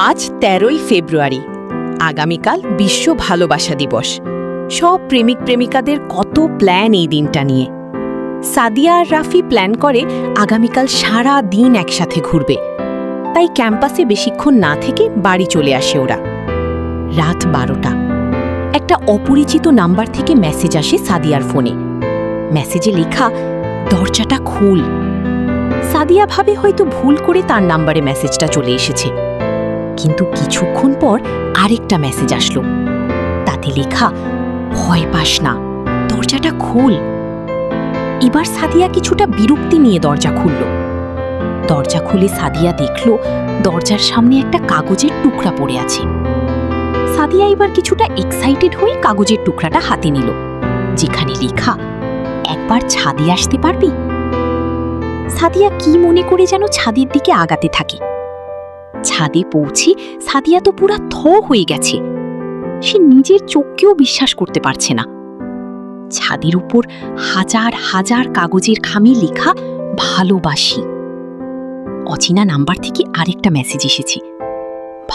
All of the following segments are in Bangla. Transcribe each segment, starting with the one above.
আজ ১৩ই ফেব্রুয়ারি। আগামীকাল বিশ্ব ভালোবাসা দিবস। সব প্রেমিক প্রেমিকাদের কত প্ল্যান এই দিনটা নিয়ে। সাদিয়া আর রাফি প্ল্যান করে আগামীকাল সারা দিন একসাথে ঘুরবে। তাই ক্যাম্পাসে বেশিক্ষণ না থেকে বাড়ি চলে আসে ওরা। রাত ১২টা। একটা অপরিচিত নাম্বার থেকে মেসেজ আসে সাদিয়ার ফোনে। মেসেজে লেখা, দরজাটা খুল। সাদিয়া ভাবে হয়তো ভুল করে তার নাম্বারে মেসেজটা চলে এসেছে। কিন্তু কিছুক্ষণ পর আরেকটা মেসেজ আসলো। তাতে লেখা, ভয় পাস না, দরজাটা খোল। এবার সাদিয়া কিছুটা বিরক্তি নিয়ে দরজা খুলল। দরজা খুলে সাদিয়া দেখল দরজার সামনে একটা কাগজের টুকরা পড়ে আছে। সাদিয়া এবার কিছুটা এক্সাইটেড হয়ে কাগজের টুকরাটা হাতে নিল, যেখানে লেখা, একবার ছাদে আসতে পারবি? সাদিয়া কি মনে করে যেন ছাদের দিকে আগাতে থাকে। ছাদে পৌঁছে সাদিয়া তো পুরা থ হয়ে গেছে। সে নিজের চোখকেও বিশ্বাস করতে পারছে না। ছাদের উপর হাজার হাজার কাগজের খামে লেখা, ভালোবাসি। অচেনা নাম্বার থেকে আরেকটা মেসেজ এসেছে,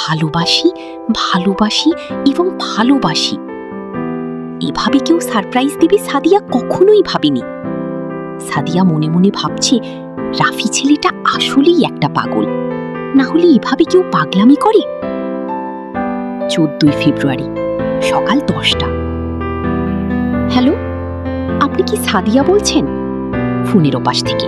ভালোবাসি, ভালোবাসি এবং ভালোবাসি। এভাবে কেউ সারপ্রাইজ দিবে সাদিয়া কখনোই ভাবেনি। সাদিয়া মনে মনে ভাবছে, রাফি ছেলেটা আসলেই একটা পাগল, না হলে এভাবে কেউ পাগলামি করে? ১৪ই ফেব্রুয়ারি, সকাল ১০টা। হ্যালো, আপনি কি সাদিয়া বলছেন? ফোনের ওপাশ থেকে।